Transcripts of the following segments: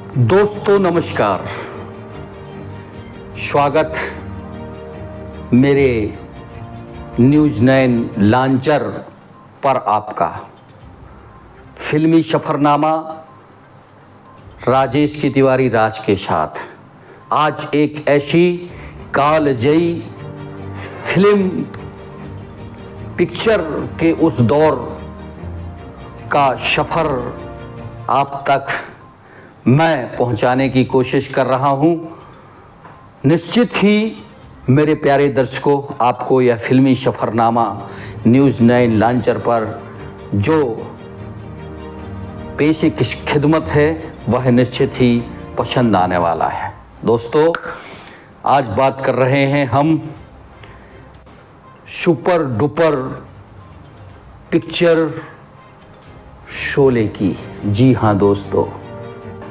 दोस्तों नमस्कार, स्वागत मेरे न्यूज़ 9 लॉन्चर पर आपका। फिल्मी सफ़रनामा राजेश की तिवारी राज के साथ आज एक ऐसी कालजयी फिल्म पिक्चर के उस दौर का सफ़र आप तक मैं पहुंचाने की कोशिश कर रहा हूं। निश्चित ही मेरे प्यारे दर्शकों, आपको यह फिल्मी सफ़रनामा न्यूज़ 9 लॉन्चर पर जो पेशे की खिदमत है वह निश्चित ही पसंद आने वाला है। दोस्तों, आज बात कर रहे हैं हम सुपर डुपर पिक्चर शोले की। जी हाँ दोस्तों,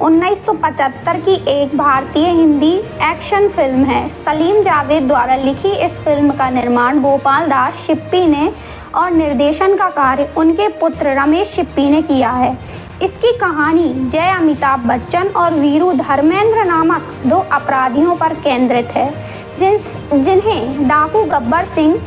1975 की एक भारतीय हिंदी एक्शन फिल्म है। सलीम जावेद द्वारा लिखी इस फिल्म का निर्माण गोपाल दास शिप्पी ने और निर्देशन का कार्य उनके पुत्र रमेश शिप्पी ने किया है। इसकी कहानी जय अमिताभ बच्चन और वीरू धर्मेंद्र नामक दो अपराधियों पर केंद्रित है, जिन्हें डाकू गब्बर सिंह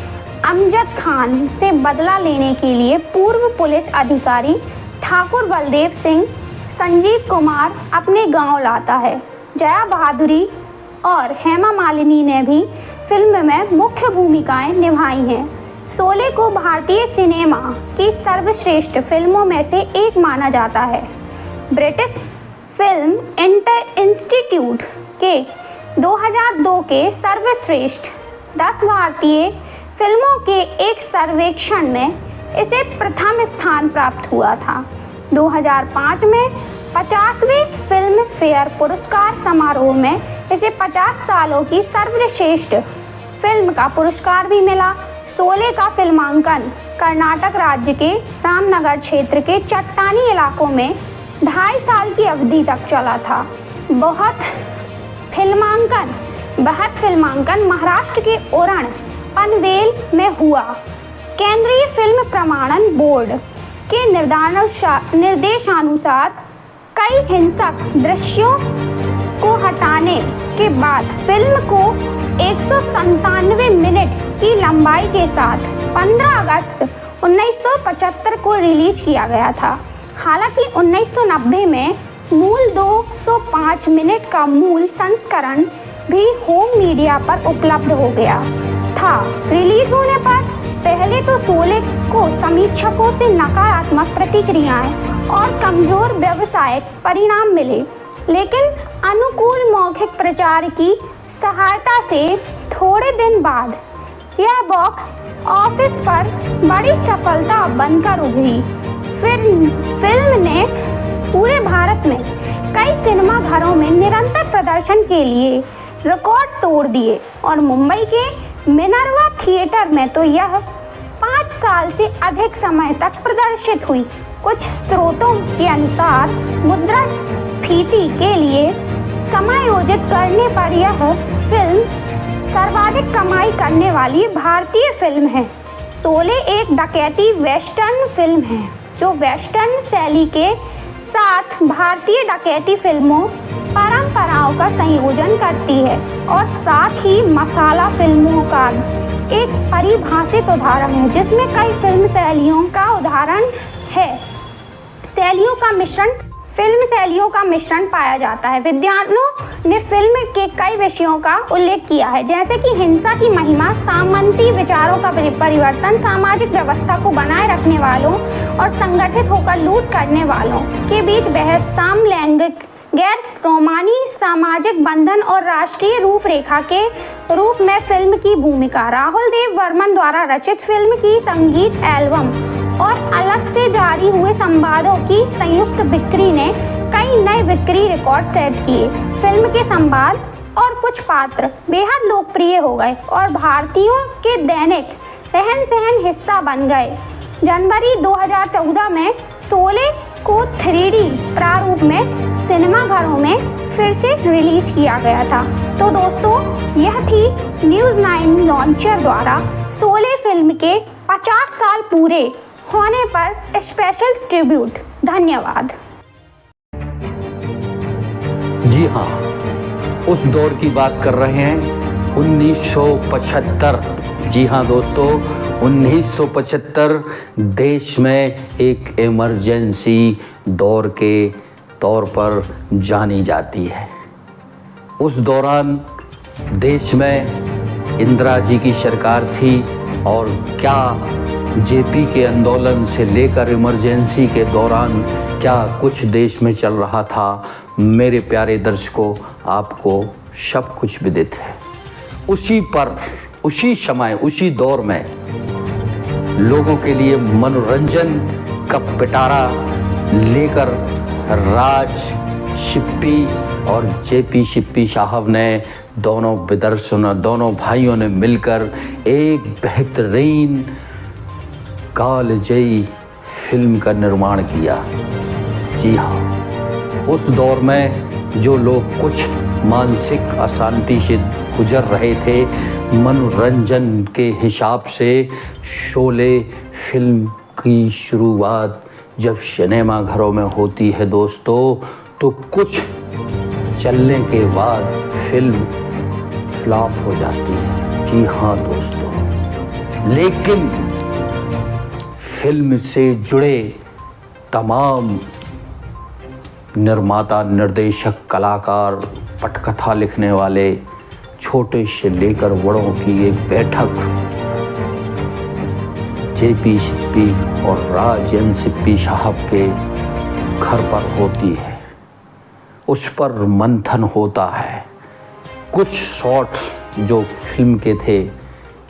अमजद खान से बदला लेने के लिए पूर्व पुलिस अधिकारी ठाकुर बलदेव सिंह संजीव कुमार अपने गांव लाता है। जया बहादुरी और हेमा मालिनी ने भी फिल्म में मुख्य भूमिकाएं निभाई हैं। शोले को भारतीय सिनेमा की सर्वश्रेष्ठ फिल्मों में से एक माना जाता है। ब्रिटिश फिल्म इंस्टीट्यूट के 2002 के सर्वश्रेष्ठ 10 भारतीय फिल्मों के एक सर्वेक्षण में इसे प्रथम स्थान प्राप्त हुआ था। 2005 में 50वें फिल्म फेयर पुरस्कार समारोह में इसे 50 सालों की सर्वश्रेष्ठ फिल्म का पुरस्कार भी मिला। शोले का फिल्मांकन कर्नाटक राज्य के रामनगर क्षेत्र के चट्टानी इलाकों में 2.5 साल की अवधि तक चला था। बहुत फिल्मांकन महाराष्ट्र के उरण पनवेल में हुआ। केंद्रीय फिल्म प्रमाणन बोर्ड के निर्देशानुसार कई हिंसक दृश्यों को हटाने के बाद फिल्म को 197 मिनट की लंबाई के साथ 15 अगस्त 1975 को रिलीज किया गया था। हालांकि 1990 में मूल 205 मिनट का मूल संस्करण भी होम मीडिया पर उपलब्ध हो गया था। रिलीज होने पर पहले तो शोले को समीक्षकों से नकारात्मक प्रतिक्रियाएं और कमजोर व्यावसायिक परिणाम मिले, लेकिन अनुकूल मौखिक प्रचार की सहायता से थोड़े दिन बाद यह बॉक्स ऑफिस पर बड़ी सफलता बनकर उभरी। फिल्म ने पूरे भारत में कई सिनेमा घरों में निरंतर प्रदर्शन के लिए रिकॉर्ड तोड़ दिए और मुंबई के मिनर्वा थिएटर में तो यह 5 साल से अधिक समय तक प्रदर्शित हुई। कुछ स्रोतों के अनुसार मुद्रास्फीति के लिए समायोजित करने पर यह फिल्म सर्वाधिक कमाई करने वाली भारतीय फिल्म है। शोले एक डकैती वेस्टर्न फिल्म है जो वेस्टर्न शैली के साथ भारतीय डकैती फिल्मों परंपराओं का संयोजन करती है और साथ ही मसाला फिल्मों का एक परिभाषित उदाहरण है, जिसमें कई फिल्म शैलियों का उदाहरण है। फिल्म शैलियों का मिश्रण पाया जाता है। विद्वानों ने फिल्म के कई विषयों का उल्लेख किया है, जैसे कि हिंसा की महिमा, सामंती विचारों का परिवर्तन, सामाजिक व्यवस्था को बनाए रखने वालों और संगठित होकर लूट करने वालों के बीच बहस, समलैंगिक गैर रोमानी सामाजिक बंधन और राष्ट्रीय रूपरेखा के रूप में फिल्म की भूमिका। राहुल देव वर्मन द्वारा रचित फिल्म की संगीत एल्बम और अलग से जारी हुए संवादों की संयुक्त बिक्री ने कई नए बिक्री रिकॉर्ड सेट किए। फिल्म के संवाद और कुछ पात्र बेहद लोकप्रिय हो गए और भारतीयों के दैनिक रहन सहन हिस्सा बन गए। जनवरी 2014 में शोले को 3D प्रारूप में सिनेमाघरों में फिर से रिलीज किया गया था। तो दोस्तों, यह थी न्यूज़ 9 लॉन्चर द्वारा शोले फिल्म के 50 साल पूरे होने पर स्पेशल ट्रिब्यूट। धन्यवाद। जी हाँ, उस दौर की बात कर रहे हैं 1975। जी हाँ दोस्तों, 1975 देश में एक इमरजेंसी दौर के तौर पर जानी जाती है। उस दौरान देश में इंदिरा जी की सरकार थी और क्या जेपी के आंदोलन से लेकर इमरजेंसी के दौरान क्या कुछ देश में चल रहा था, मेरे प्यारे दर्शकों आपको सब कुछ विदित है। उसी समय उसी दौर में लोगों के लिए मनोरंजन का पिटारा लेकर राज शिप्पी और जेपी शिप्पी साहब ने दोनों भाइयों ने मिलकर एक बेहतरीन कालजयी फिल्म का निर्माण किया। जी हाँ, उस दौर में जो लोग कुछ मानसिक अशांति से गुजर रहे थे, मनोरंजन के हिसाब से शोले फिल्म की शुरुआत जब सिनेमा घरों में होती है दोस्तों, तो कुछ चलने के बाद फिल्म फ्लॉप हो जाती है। जी हाँ दोस्तों, लेकिन फिल्म से जुड़े तमाम निर्माता, निर्देशक, कलाकार, पटकथा लिखने वाले, छोटे से लेकर बड़ों की एक बैठक जेपी शिप्पी और राजेंद्र शिप्पी साहब के घर पर होती है। उस पर मंथन होता है। कुछ शॉट्स जो फिल्म के थे,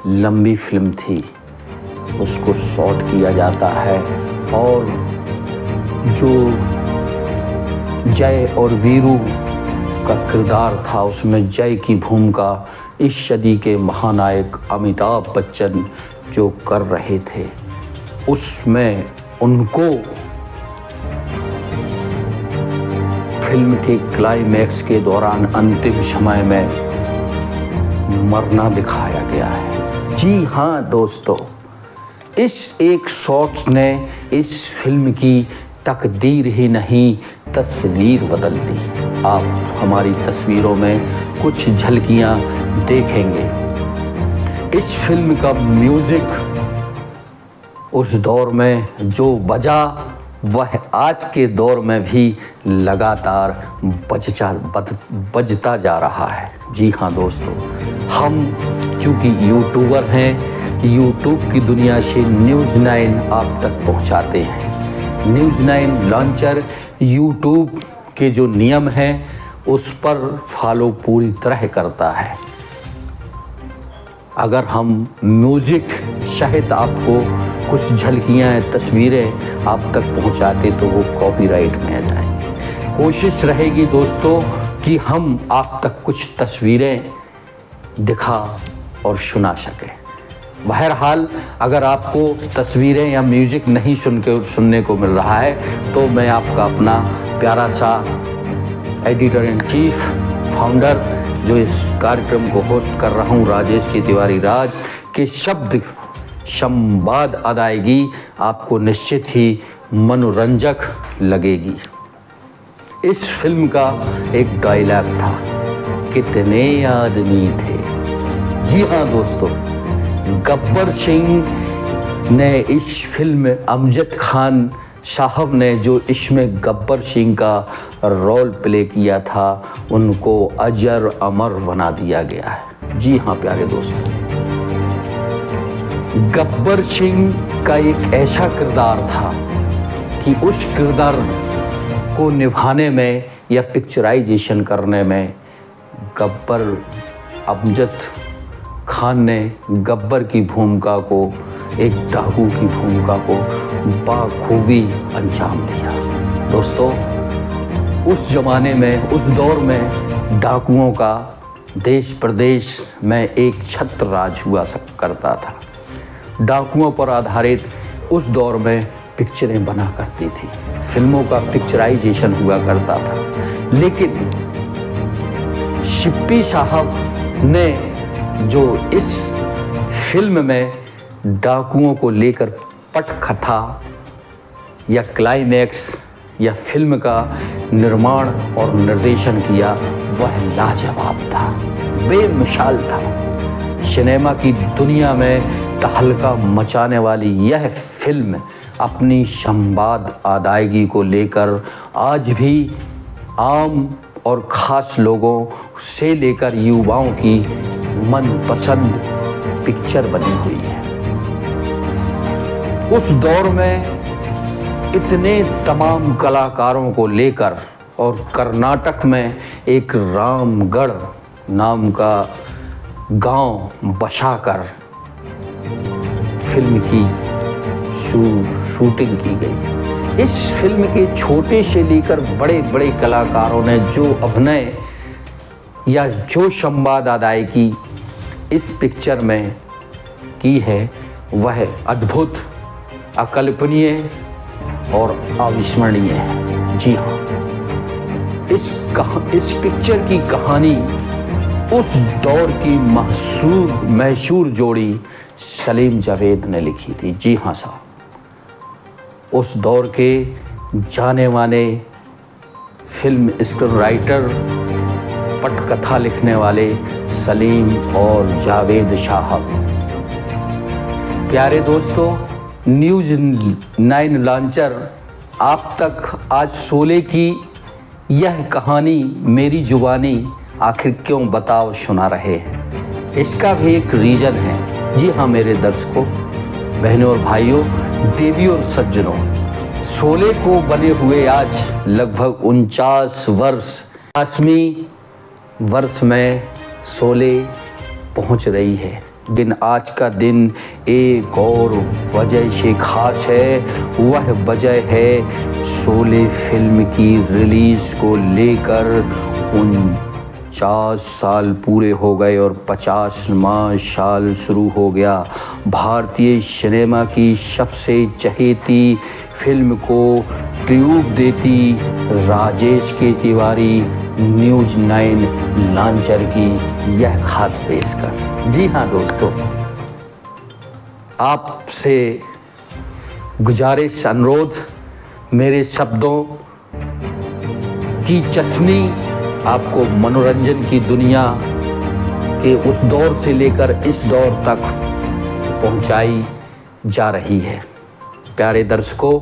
लंबी फिल्म थी, उसको शॉट किया जाता है और जो जय और वीरू का किरदार था, उसमें जय की भूमिका इस सदी के महानायक अमिताभ बच्चन जो कर रहे थे, उसमें उनको फिल्म के क्लाइमैक्स के दौरान अंतिम समय में मरना दिखाया गया है। जी हाँ दोस्तों, इस एक शॉट ने इस फिल्म की तकदीर ही नहीं, तस्वीर बदल दी। आप हमारी तस्वीरों में कुछ झलकियां देखेंगे। इस फिल्म का म्यूजिक उस दौर में जो बजा, वह आज के दौर में भी लगातार बजता जा रहा है। जी हाँ दोस्तों, हम चूँकि यूट्यूबर हैं, यूट्यूब की दुनिया से न्यूज़ 9 आप तक पहुँचाते हैं। न्यूज़ 9 लॉन्चर यूट्यूब के जो नियम हैं उस पर फॉलो पूरी तरह करता है। अगर हम म्यूज़िक सहित आपको कुछ झलकियाँ, तस्वीरें आप तक पहुँचाते तो वो कॉपीराइट में आ जाएंगी। कोशिश रहेगी दोस्तों कि हम आप तक कुछ तस्वीरें दिखा और सुना सकें। बहरहाल, अगर आपको तस्वीरें या म्यूज़िक नहीं सुनने को मिल रहा है तो मैं आपका अपना प्यारा सा एडिटर इन चीफ, फाउंडर, जो इस कार्यक्रम को होस्ट कर रहा हूँ, राजेश के तिवारी राज के शब्द संवाद अदायगी आपको निश्चित ही मनोरंजक लगेगी। इस फिल्म का एक डायलॉग था, कितने आदमी थे। जी हाँ दोस्तों, गब्बर सिंह ने इस फिल्म, अमजद खान साहब ने जो इसमें गब्बर सिंह का रोल प्ले किया था, उनको अजर अमर बना दिया गया है। जी हाँ प्यारे दोस्तों, गब्बर सिंह का एक ऐसा किरदार था कि उस किरदार को निभाने में या पिक्चराइजेशन करने में अमजद खान ने गब्बर की भूमिका को, एक डाकू की भूमिका को बाखूबी अंजाम दिया। दोस्तों, उस ज़माने में, उस दौर में डाकुओं का देश प्रदेश में एक छत्र राज हुआ करता था। डाकुओं पर आधारित उस दौर में पिक्चरें बना करती थी, फिल्मों का पिक्चराइजेशन हुआ करता था। लेकिन शिप्पी साहब ने जो इस फिल्म में डाकुओं को लेकर पटकथा या क्लाइमैक्स यह फिल्म का निर्माण और निर्देशन किया वह लाजवाब था, बेमिसाल था। सिनेमा की दुनिया में तहलका मचाने वाली यह फिल्म अपनी संवाद अदायगी को लेकर आज भी आम और ख़ास लोगों से लेकर युवाओं की मनपसंद पिक्चर बनी हुई है। उस दौर में इतने तमाम कलाकारों को लेकर और कर्नाटक में एक रामगढ़ नाम का गांव बसाकर फिल्म की शूटिंग की गई। इस फिल्म के छोटे से लेकर बड़े बड़े कलाकारों ने जो अभिनय या जो संवाद अदायगी इस पिक्चर में की है वह अद्भुत, अकल्पनीय और अविस्मरणीय है। जी हाँ, इस पिक्चर की कहानी उस दौर की मशहूर जोड़ी सलीम जावेद ने लिखी थी। जी हाँ साहब, उस दौर के जाने माने फिल्म स्क्रिप्ट राइटर, पटकथा लिखने वाले सलीम और जावेद साहब। प्यारे दोस्तों, न्यूज़ 9 लॉन्चर आप तक आज शोले की यह कहानी मेरी जुबानी आखिर क्यों बताओ सुना रहे हैं, इसका भी एक रीज़न है। जी हाँ मेरे दर्शकों, बहनों और भाइयों, देवियों और सज्जनों, शोले को बने हुए आज लगभग 49 वर्ष, 80वें वर्ष में शोले पहुंच रही है। दिन आज का दिन एक और वजह से खास है। वह वजह है शोले फिल्म की रिलीज़ को लेकर 49 साल पूरे हो गए और 50वां साल शुरू हो गया। भारतीय सिनेमा की सबसे चहेती फिल्म को ट्रिब्यूट देती राजेश के तिवारी न्यूज़ 9 लॉन्चर की यह खास पेशकश। जी हाँ दोस्तों, आपसे गुजारिश, अनुरोध, मेरे शब्दों की चशनी आपको मनोरंजन की दुनिया के उस दौर से लेकर इस दौर तक पहुंचाई जा रही है। प्यारे दर्शकों,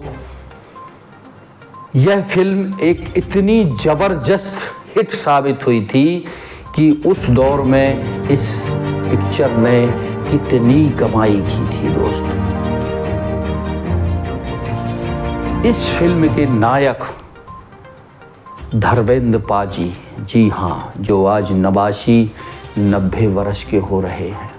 यह फिल्म एक इतनी ज़बरदस्त हिट साबित हुई थी कि उस दौर में इस पिक्चर ने कितनी कमाई की थी दोस्तों। इस फिल्म के नायक धर्मेंद्र पाजी, जी हाँ, जो आज 89 वर्ष के हो रहे हैं।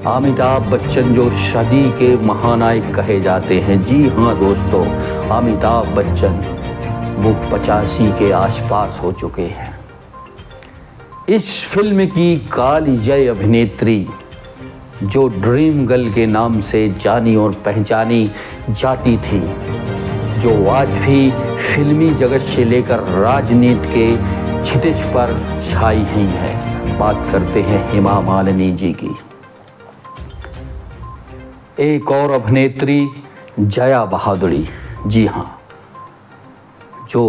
अमिताभ बच्चन जो सदी के महानायक कहे जाते हैं। जी हाँ दोस्तों, अमिताभ बच्चन वो 85 के आसपास हो चुके हैं। इस फिल्म की काली जय अभिनेत्री जो ड्रीम गर्ल के नाम से जानी और पहचानी जाती थी, जो आज भी फिल्मी जगत से लेकर राजनीति के क्षितिज पर छाई हुई है। बात करते हैं हेमा मालिनी जी की। एक और अभिनेत्री जया बहादुरी, जी हाँ, जो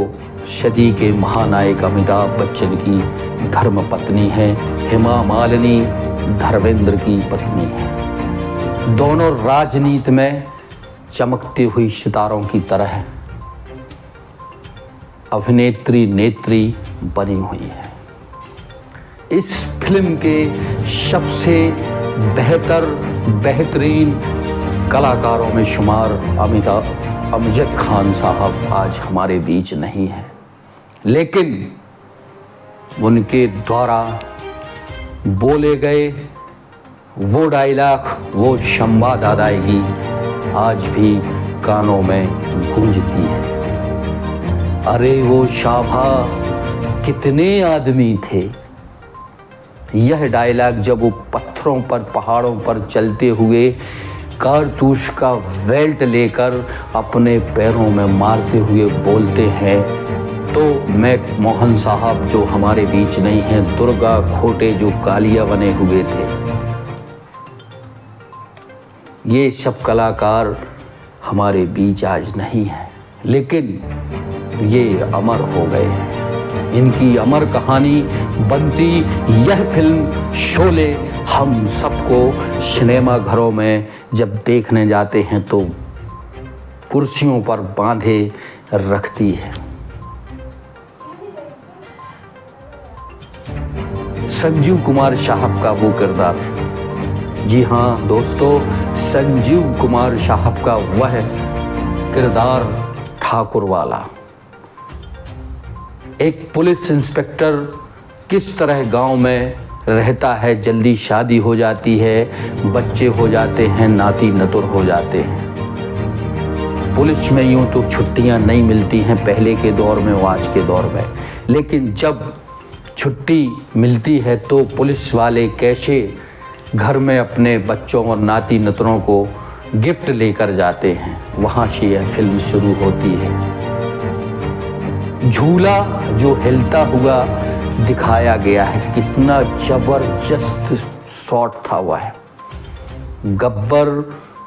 सदी के महानायक अमिताभ बच्चन की धर्मपत्नी है। हेमा मालिनी धर्मेंद्र की पत्नी है। दोनों राजनीति में चमकती हुई सितारों की तरह अभिनेत्री नेत्री बनी हुई है। इस फिल्म के सबसे बेहतरीन कलाकारों में शुमार अमजद खान साहब आज हमारे बीच नहीं हैं, लेकिन उनके द्वारा बोले गए वो डायलॉग, वो संवाद अदायगी आज भी कानों में गूंजती है। अरे वो शाभा कितने आदमी थे। यह डायलॉग जब वो पत्थरों पर, पहाड़ों पर चलते हुए कारतूस का बेल्ट लेकर अपने पैरों में मारते हुए बोलते हैं, तो मैं मोहन साहब जो हमारे बीच नहीं हैं, दुर्गा खोटे जो कालिया बने हुए थे, ये सब कलाकार हमारे बीच आज नहीं हैं, लेकिन ये अमर हो गए हैं। इनकी अमर कहानी बनती यह फिल्म शोले हम सबको सिनेमा घरों में जब देखने जाते हैं तो कुर्सियों पर बांधे रखती है। संजीव कुमार साहब का वो किरदार, जी हाँ दोस्तों, संजीव कुमार साहब का वह किरदार ठाकुर वाला। एक पुलिस इंस्पेक्टर किस तरह गांव में रहता है, जल्दी शादी हो जाती है, बच्चे हो जाते हैं, नाती नतुर हो जाते हैं। पुलिस में यूं तो छुट्टियां नहीं मिलती हैं पहले के दौर में और आज के दौर में, लेकिन जब छुट्टी मिलती है तो पुलिस वाले कैसे घर में अपने बच्चों और नाती नतरों को गिफ्ट लेकर जाते हैं, वहाँ से यह फिल्म शुरू होती है। झूला जो हिलता हुआ दिखाया गया है, कितना जबरदस्त शॉट था वह। गब्बर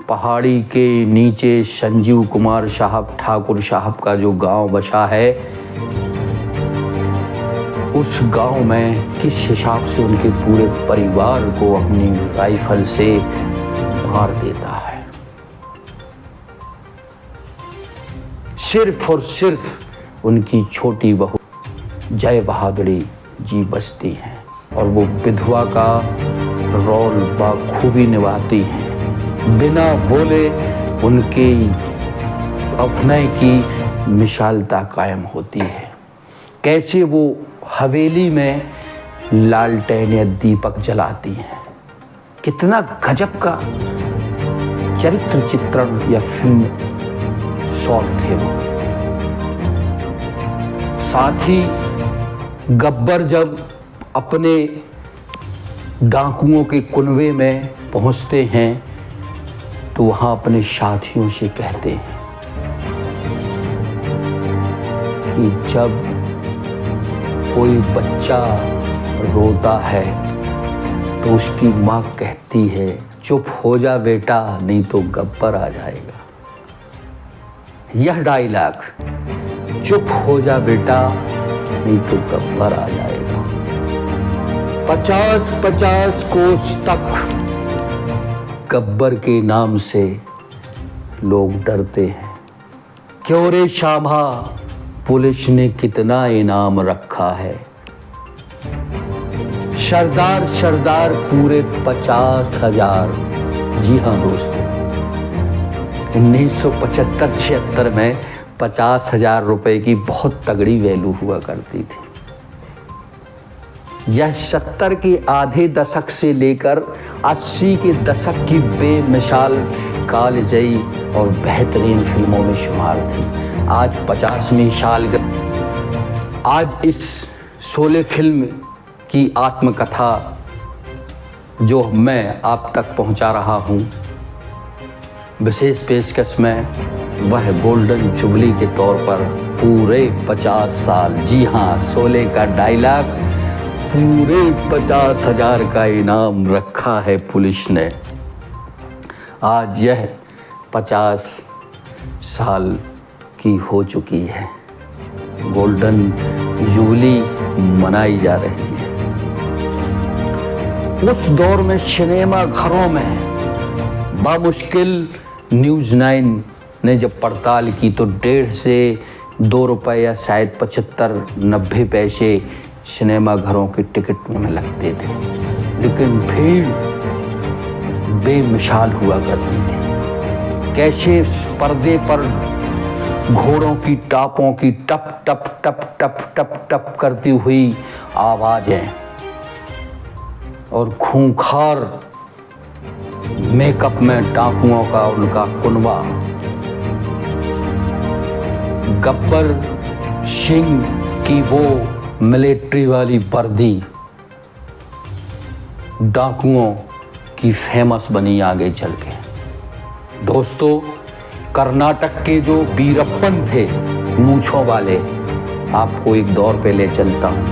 पहाड़ी के नीचे संजीव कुमार साहब ठाकुर साहब का जो गांव बसा है, उस गांव में किस हिसाब से उनके पूरे परिवार को अपनी राइफल से मार देता है। सिर्फ और सिर्फ उनकी छोटी बहू जय बहादुरी जी बचती हैं और वो विधवा का रोल बखूबी निभाती हैं। बिना बोले उनके अभिनय की मिसालता कायम होती है। कैसे वो हवेली में लालटेन या दीपक जलाती हैं, कितना गजब का चरित्र चित्रण या फिल्म शॉट थे वो। साथ ही गब्बर जब अपने डाकुओं के कुनवे में पहुंचते हैं तो वहां अपने साथियों से कहते हैं कि जब कोई बच्चा रोता है तो उसकी माँ कहती है चुप हो जा बेटा, नहीं तो गब्बर आ जाएगा। यह डायलॉग, चुप हो जा बेटा नहीं तो गब्बर आ जाएगा, 50-50 कोस तक गब्बर के नाम से लोग डरते हैं। क्यों रे शाभा, पुलिस ने कितना इनाम रखा है। सरदार सरदार पूरे 50,000। जी हाँ दोस्तों, 1975-76 में 50,000 रुपए की बहुत तगड़ी वैल्यू हुआ करती थी। यह 70 के आधे दशक से लेकर 80 के दशक की बेमिसाल कालजयी और बेहतरीन फिल्मों में शुमार थी। आज 50वीं सालगिरह, आज इस शोले फिल्म की आत्मकथा जो मैं आप तक पहुंचा रहा हूं, विशेष पेशकश में वह गोल्डन जुबली के तौर पर पूरे 50 साल, जी हाँ, शोले का डायलॉग, पूरे 50,000 का इनाम रखा है पुलिस ने। आज यह 50 साल की हो चुकी है, गोल्डन जुबली मनाई जा रही है। उस दौर में सिनेमा घरों में बामुश्किल न्यूज़ 9 ने जब पड़ताल की तो 1.5 से 2 रुपए या शायद 75-90 पैसे सिनेमा घरों के टिकट में लगते थे, लेकिन भीड़ बेमिसाल हुआ करती थी। कैसे पर्दे पर घोड़ों की टापों की टप टप टप टप टप टप करती हुई आवाजें और खूंखार मेकअप में डाकुओं का उनका कुनबा, गब्बर सिंह की वो मिलिट्री वाली वर्दी डाकुओं की फेमस बनी आगे चल के। दोस्तों, कर्नाटक के जो वीरप्पन थे मूंछों वाले, आपको एक दौर पे ले चलता हूँ।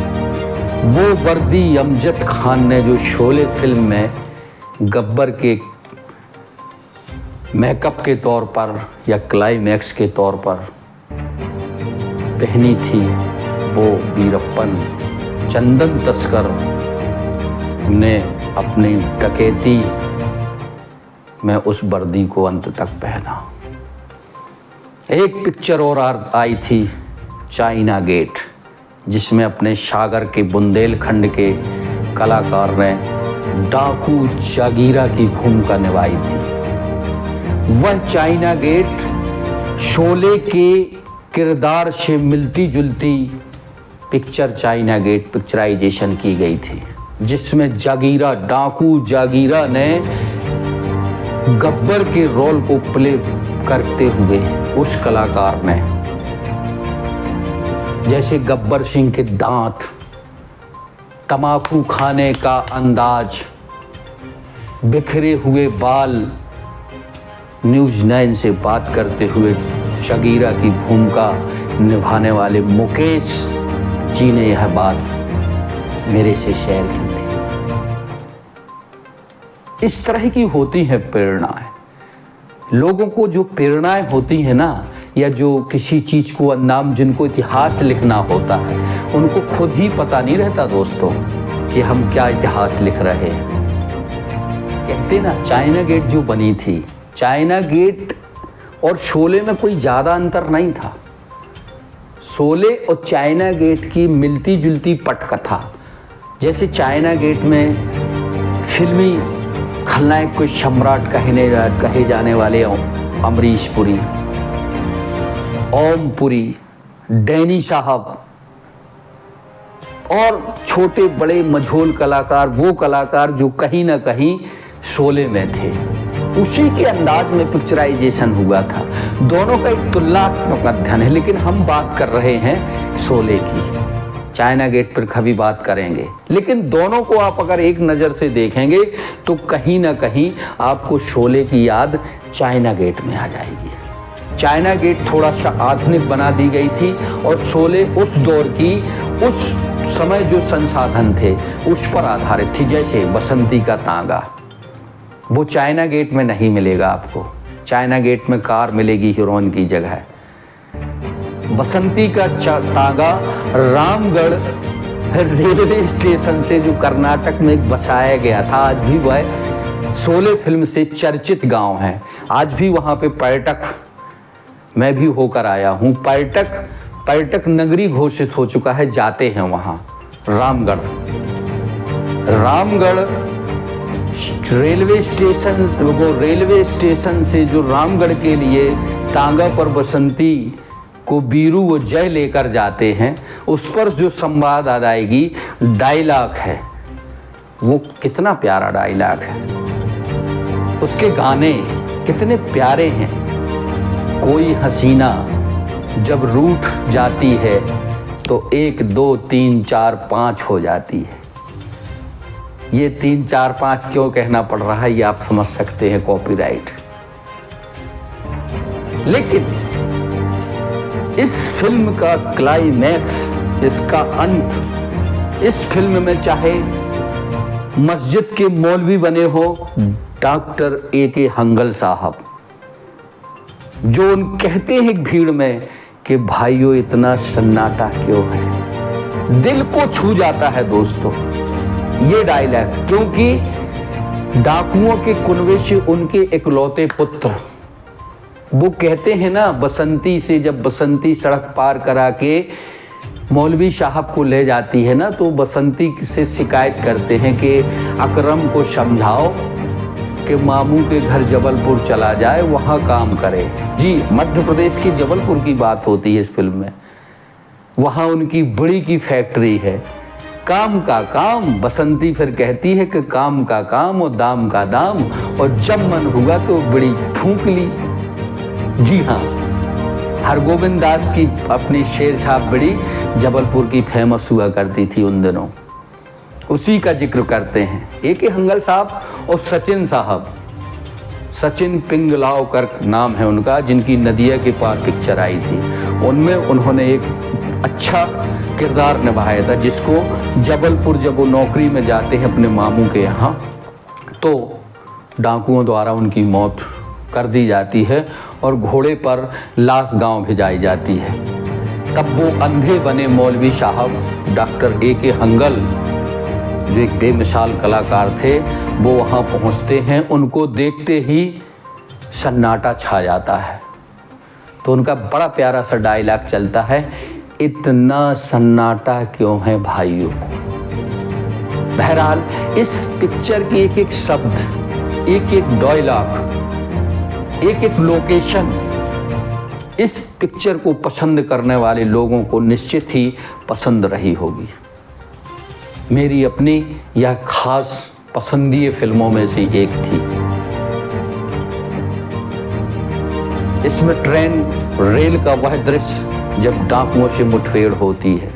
वो वर्दी अमजद खान ने जो शोले फिल्म में गब्बर के मेकअप के तौर पर या क्लाइमैक्स के तौर पर पहनी थी वो वीरप्पन चंदन तस्कर ने अपनी डकैती में उस वर्दी को अंत तक पहना। एक पिक्चर और आई थी चाइना गेट, जिसमें अपने सागर के बुंदेलखंड के कलाकार ने डाकू जागीरा की भूमिका निभाई थी। वह चाइना गेट शोले के किरदार से मिलती जुलती पिक्चर चाइना गेट पिक्चराइजेशन की गई थी, जिसमें जागीरा डाकू जागीरा ने गब्बर के रोल को प्ले करते हुए उस कलाकार ने, जैसे गब्बर सिंह के दांत, तमाकू खाने का अंदाज, बिखरे हुए बाल, न्यूज़ 9 से बात करते हुए जागीरा की भूमिका निभाने वाले मुकेश जी ने यह बात मेरे से शेयर की थी। इस तरह की होती है प्रेरणाएं। लोगों को जो प्रेरणाएं होती है ना, या जो किसी चीज को नाम, जिनको इतिहास लिखना होता है, उनको खुद ही पता नहीं रहता दोस्तों कि हम क्या इतिहास लिख रहे हैं। कहते ना चाइना गेट जो बनी थी, चाइना गेट और शोले में कोई ज्यादा अंतर नहीं था। शोले और चाइना गेट की मिलती जुलती पटकथा, जैसे चाइना गेट में फिल्मी खलनायक को सम्राट कहे जाने वाले अमरीश पुरी, ओम पुरी, डैनी साहब और छोटे बड़े मझोल कलाकार, वो कलाकार जो कहीं ना कहीं शोले में थे, उसी के अंदाज में पिक्चराइजेशन हुआ था। दोनों का एक तुलनात्मक अध्ययन है, लेकिन हम बात कर रहे हैं शोले की। चाइना गेट पर कभी बात करेंगे, लेकिन दोनों को आप अगर एक नज़र से देखेंगे तो कहीं ना कहीं आपको शोले की याद चाइना गेट में आ जाएगी। चाइना गेट थोड़ा सा आधुनिक बना दी गई थी और शोले उस दौर की, उस समय जो संसाधन थे उस पर आधारित थी। जैसे बसंती का तांगा, वो चाइना गेट में नहीं मिलेगा आपको। चाइना गेट में कार मिलेगी हीरोइन की जगह। बसंती का तांगा रामगढ़ रेलवे स्टेशन से जो कर्नाटक में बसाया गया था, आज भी वह शोले फिल्म से चर्चित गांव है। आज भी वहां पे पर्यटक, मैं भी होकर आया हूं, पर्यटक नगरी घोषित हो चुका है, जाते हैं वहां। रामगढ़ रेलवे स्टेशन से जो रामगढ़ के लिए तांगा पर बसंती को बीरू व जय लेकर जाते हैं, उस पर जो संवाद अदायगी डायलॉग है, वो कितना प्यारा डायलॉग है। उसके गाने कितने प्यारे हैं। कोई हसीना जब रूठ जाती है तो 1 2 3 4 5 हो जाती है। ये 3 4 5 क्यों कहना पड़ रहा है, ये आप समझ सकते हैं, कॉपीराइट। लेकिन इस फिल्म का क्लाइमैक्स, इसका अंत, इस फिल्म में चाहे मस्जिद के मौलवी बने हो डॉक्टर A.K. हंगल साहब, जो उन कहते हैं भीड़ में कि भाइयों इतना सन्नाटा क्यों है, दिल को छू जाता है दोस्तों ये डायलॉग। क्योंकि डाकुओं के कुनबे से उनके इकलौते पुत्र, वो कहते हैं ना, बसंती से जब बसंती सड़क पार करा के मौलवी साहब को ले जाती है ना, तो बसंती से शिकायत करते हैं कि अकरम को समझाओ कि मामू के घर जबलपुर चला जाए, वहाँ काम करे। जी, मध्य प्रदेश की जबलपुर की बात होती है इस फिल्म में। वहाँ उनकी बड़ी की फैक्ट्री है। काम का काम, बसंती फिर कहती है कि काम का काम और दाम का दाम, और जब मन हुआ तो बड़ी फूंक ली। जी हाँ, हरगोविंद दास की अपनी शेर छाप बड़ी जबलपुर की फेमस हुआ करती थी उन दिनों, उसी का जिक्र करते हैं। A.K. हंगल साहब और सचिन साहब, सचिन पिंगलावकर नाम है उनका, जिनकी नदिया के पार पिक्चर आई थी, उनमें उन्होंने एक अच्छा किरदार निभाया था, जिसको जबलपुर जब वो नौकरी में जाते हैं अपने मामू के यहाँ, तो डाकुओं द्वारा उनकी मौत कर दी जाती है और घोड़े पर लाश गांव भिजाई जाती है। तब वो अंधे बने मौलवी साहब डॉक्टर A.K. हंगल, जो एक बेमिसाल कलाकार थे, वो वहाँ पहुँचते हैं। उनको देखते ही सन्नाटा छा जाता है। तो उनका बड़ा प्यारा सा डायलॉग चलता है, इतना सन्नाटा क्यों है भाइयों। बहरहाल इस पिक्चर की एक एक शब्द, एक एक डायलॉग, एक एक लोकेशन इस पिक्चर को पसंद करने वाले लोगों को निश्चित ही पसंद रही होगी। मेरी अपनी यह खास पसंदीदा फिल्मों में से एक थी। इसमें ट्रेन रेल का वह दृश्य जब डाकुओं से मुठभेड़ होती है,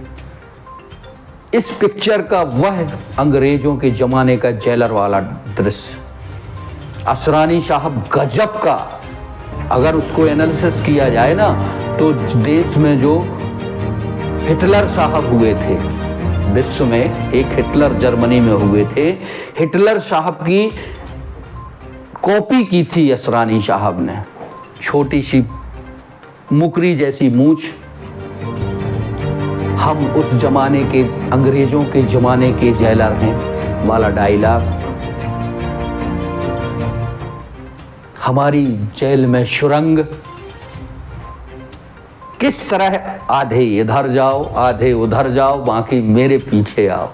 इस पिक्चर का वह अंग्रेजों के जमाने का जेलर वाला दृश्य, असरानी साहब गजब का, अगर उसको एनालिसिस किया जाए ना तो देश में जो हिटलर साहब हुए थे, विश्व में एक हिटलर जर्मनी में हुए थे, हिटलर साहब की कॉपी की थी असरानी साहब ने। छोटी सी मुकरी जैसी मूंछ, हम उस जमाने के अंग्रेजों के जमाने के जेलर हैं वाला डायलॉग। हमारी जेल में सुरंग, किस तरह आधे इधर जाओ आधे उधर जाओ, बाकी मेरे पीछे आओ।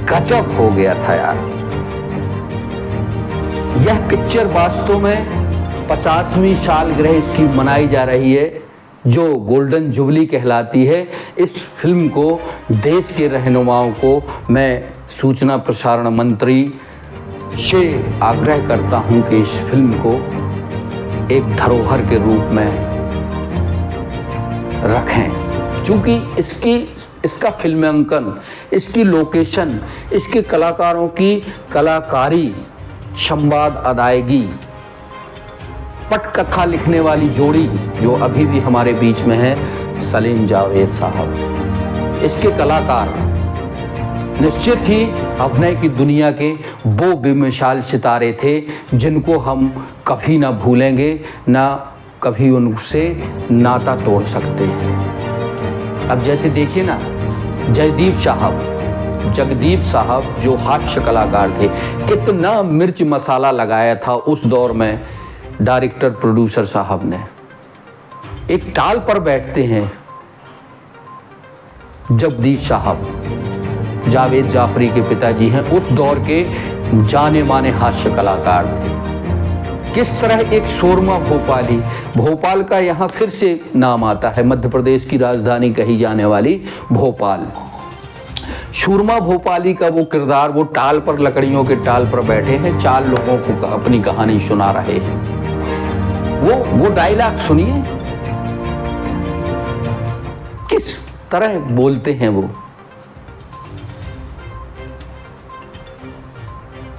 गजब हो गया था यार। यह पिक्चर वास्तव में 50वीं सालगिरह इसकी मनाई जा रही है, जो गोल्डन जुबली कहलाती है। इस फिल्म को देश के रहनुमाओं को मैं सूचना प्रसारण मंत्री से आग्रह करता हूं कि इस फिल्म को एक धरोहर के रूप में रखें, क्योंकि इसका फिल्मांकन, इसकी लोकेशन, इसके कलाकारों की कलाकारी, संवाद अदायगी, पटकथा लिखने वाली जोड़ी जो अभी भी हमारे बीच में है, सलीम जावेद साहब, इसके कलाकार निश्चित ही अभिनय की दुनिया के वो बेमिसाल सितारे थे जिनको हम कभी ना भूलेंगे, ना कभी उनसे नाता तोड़ सकते हैं। अब जैसे देखिए ना, जगदीप साहब जो हास्य कलाकार थे, कितना मिर्च मसाला लगाया था उस दौर में डायरेक्टर प्रोड्यूसर साहब ने। एक टाल पर बैठते हैं जगदीप साहब, जावेद जाफरी के पिताजी हैं, उस दौर के जाने माने हास्य कलाकार थे। किस तरह एक शोरमा भोपाली, भोपाल का यहाँ फिर से नाम आता है, मध्य प्रदेश की राजधानी कही जाने वाली भोपाल, शूरमा भोपाली का वो किरदार, वो टाल पर, लकड़ियों के टाल पर बैठे हैं, 4 लोगों को अपनी कहानी सुना रहे हैं। वो डायलॉग सुनिए, किस तरह बोलते हैं वो।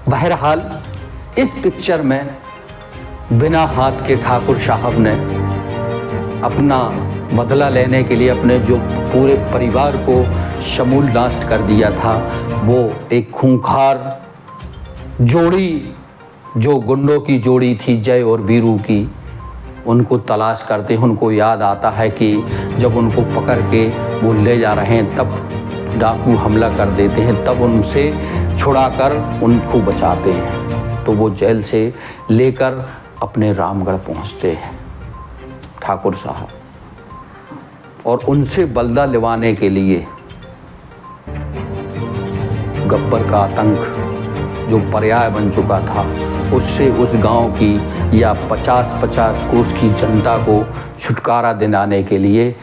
बहरहाल इस पिक्चर में बिना हाथ के ठाकुर साहब ने अपना बदला लेने के लिए अपने जो पूरे परिवार को समूल नष्ट कर दिया था, वो एक खूंखार जोड़ी, जो गुंडों की जोड़ी थी जय और वीरू की, उनको तलाश करते हैं। उनको याद आता है कि जब उनको पकड़ के वो ले जा रहे हैं तब डाकू हमला कर देते हैं, तब उनसे छुड़ाकर उनको बचाते हैं। तो वो जेल से लेकर अपने रामगढ़ पहुंचते हैं ठाकुर साहब, और उनसे बदला लेवाने के लिए गब्बर का आतंक जो पर्याय बन चुका था, उससे उस गांव की या 50-50 कोस की जनता को छुटकारा दिलाने के लिए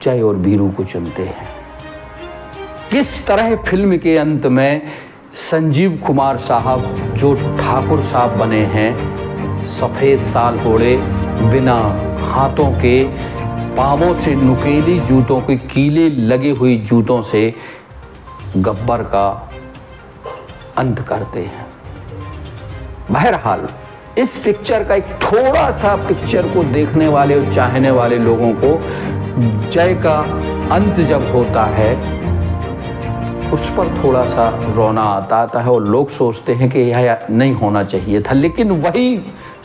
जय और वीरू को चुनते हैं। किस तरह फिल्म के अंत में संजीव कुमार साहब जो ठाकुर साहब बने हैं, सफ़ेद साल ओढ़े, बिना हाथों के, पाँवों से नुकीली जूतों के कीले लगे हुई जूतों से गब्बर का अंत करते हैं। बहरहाल इस पिक्चर का एक थोड़ा सा, पिक्चर को देखने वाले और चाहने वाले लोगों को जय का अंत जब होता है उस पर थोड़ा सा रोना आता है और लोग सोचते हैं कि यह नहीं होना चाहिए था, लेकिन वही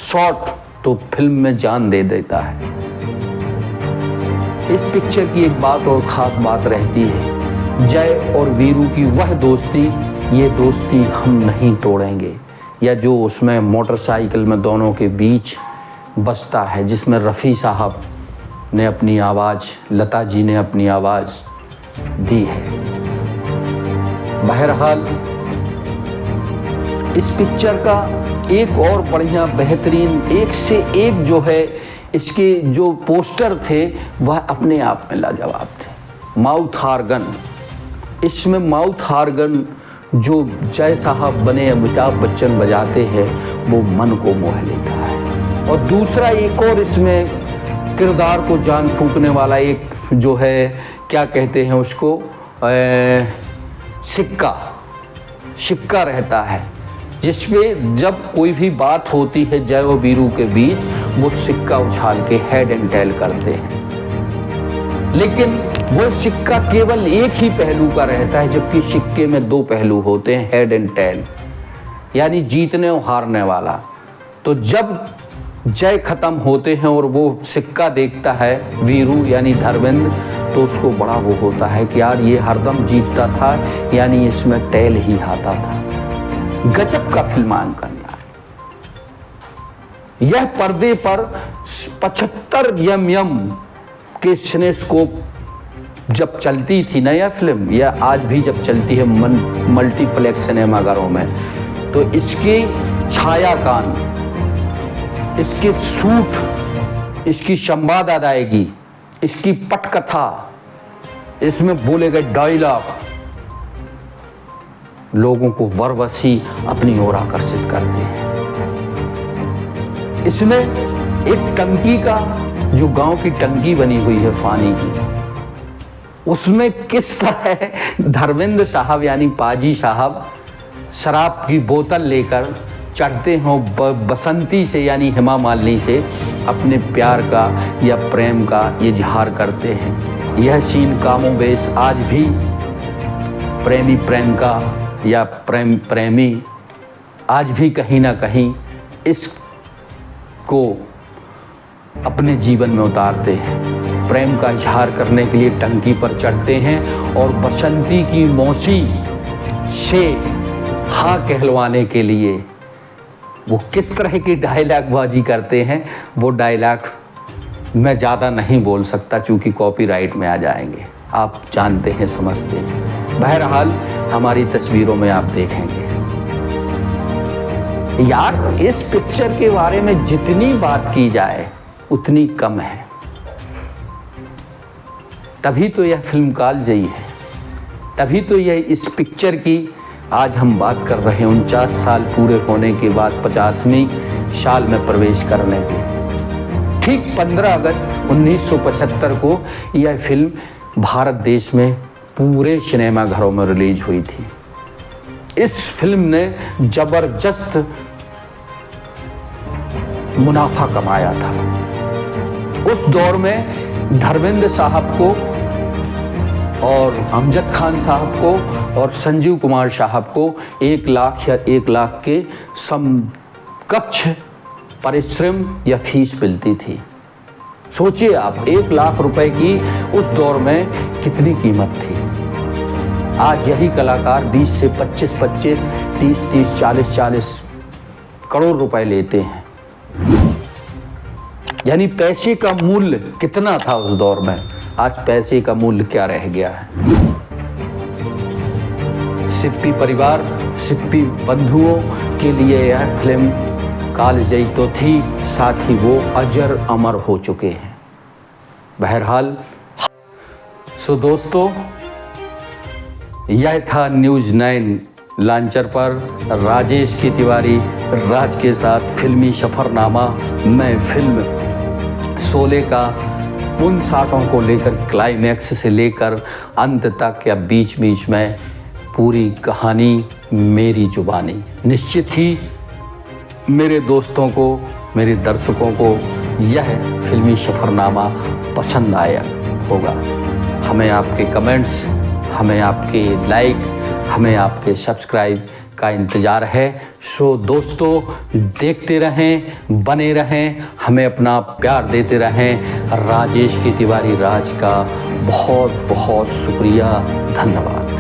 शॉट तो फिल्म में जान दे देता है। इस पिक्चर की एक बात और ख़ास बात रहती है, जय और वीरू की वह दोस्ती, ये दोस्ती हम नहीं तोड़ेंगे, या जो उसमें मोटरसाइकिल में दोनों के बीच बजता है, जिसमें रफ़ी साहब ने अपनी आवाज़, लता जी ने अपनी आवाज़ दी है। बहरहाल इस पिक्चर का एक और बढ़िया बेहतरीन, एक से एक जो है इसके जो पोस्टर थे वह अपने आप में लाजवाब थे। माउथ हार्गन, इसमें माउथ हार्गन जो जय साहब बने अमिताभ बच्चन बजाते हैं वो मन को मोह लेता है। और दूसरा एक और इसमें किरदार को जान फूंकने वाला एक जो है, क्या कहते हैं उसको, सिक्का रहता है, जिसमें जब कोई भी बात होती है जय और वीरू के बीच, वो सिक्का उछाल के हेड एंड टेल करते हैं। लेकिन वो सिक्का केवल एक ही पहलू का रहता है, जबकि सिक्के में दो पहलू होते हैं, हेड एंड टेल, यानी जीतने और हारने वाला। तो जब जय खत्म होते हैं और वो सिक्का देखता है वीरू यानी धर्मेंद्र, तो उसको बड़ा वो होता है कि यार ये हरदम जीतता था, यानी इसमें टेल ही आता था। गजब का फिल्मांकन यार। यह पर्दे पर 75 mm के सिनेस्कोप जब चलती थी ना यह फिल्म, या आज भी जब चलती है मल्टीप्लेक्स सिनेमाघरों में, तो इसकी छायाकान, इसके सूट, इसकी संवाद अदायगी, इसकी पटकथा, इसमें बोले गए डायलॉग लोगों को वरवसी अपनी ओर आकर्षित करते हैं। इसमें एक टंकी का, जो गांव की टंकी बनी हुई है पानी की, उसमें किस तरह धर्मेंद्र साहब यानी पाजी साहब शराब की बोतल लेकर चढ़ते हैं, बसंती से यानी हेमा मालिनी से अपने प्यार का या प्रेम का इजहार करते हैं। यह सीन कामोबेश आज भी प्रेमी प्रेम का या प्रेमी आज भी कहीं ना कहीं इसको अपने जीवन में उतारते हैं। प्रेम का इजहार करने के लिए टंकी पर चढ़ते हैं और बसंती की मौसी से हाँ कहलवाने के लिए वो किस तरह की डायलॉग बाजी करते हैं, वो डायलॉग मैं ज़्यादा नहीं बोल सकता चूँकि कॉपीराइट में आ जाएंगे। आप जानते हैं, समझते हैं। बहरहाल हमारी तस्वीरों में आप देखेंगे। यार इस पिक्चर के बारे में जितनी बात की जाए उतनी कम है, तभी तो यह फिल्म कालजयी है, तभी तो यह इस पिक्चर की आज हम बात कर रहे हैं 49 साल पूरे होने के बाद 50वीं साल में प्रवेश करने के। ठीक 15 अगस्त 1975 को यह फिल्म भारत देश में पूरे सिनेमाघरों में रिलीज हुई थी। इस फिल्म ने जबरदस्त मुनाफा कमाया था। उस दौर में धर्मेंद्र साहब को और अमजद खान साहब को और संजीव कुमार साहब को 1 लाख या 1 लाख के समकक्ष परिश्रम या फीस मिलती थी। सोचिए आप, 1 लाख रुपए की उस दौर में कितनी कीमत थी। आज यही कलाकार 20 से 25, 30, 40 करोड़ रुपए लेते हैं। यानी पैसे का मूल्य कितना था उस दौर में, आज पैसे का मूल्य क्या रह गया है। सिप्पी परिवार, सिप्पी बंधुओं के लिए यह फिल्म कालजयी तो थी, साथ ही वो अजर अमर हो चुके हैं। बहरहाल सो दोस्तों, यह था न्यूज़ 9 लॉन्चर पर राजेश की तिवारी राज के साथ फिल्मी सफरनामा। मैं फिल्म शोले का उन शाटों को लेकर क्लाइमैक्स से लेकर अंत तक या बीच बीच में पूरी कहानी मेरी जुबानी। निश्चित ही मेरे दोस्तों को, मेरे दर्शकों को यह फिल्मी सफरनामा पसंद आया होगा। हमें आपके कमेंट्स, हमें आपके लाइक, हमें आपके सब्सक्राइब का इंतज़ार है। सो दोस्तों, देखते रहें, बने रहें, हमें अपना प्यार देते रहें। राजेश के तिवारी राज का बहुत बहुत शुक्रिया, धन्यवाद।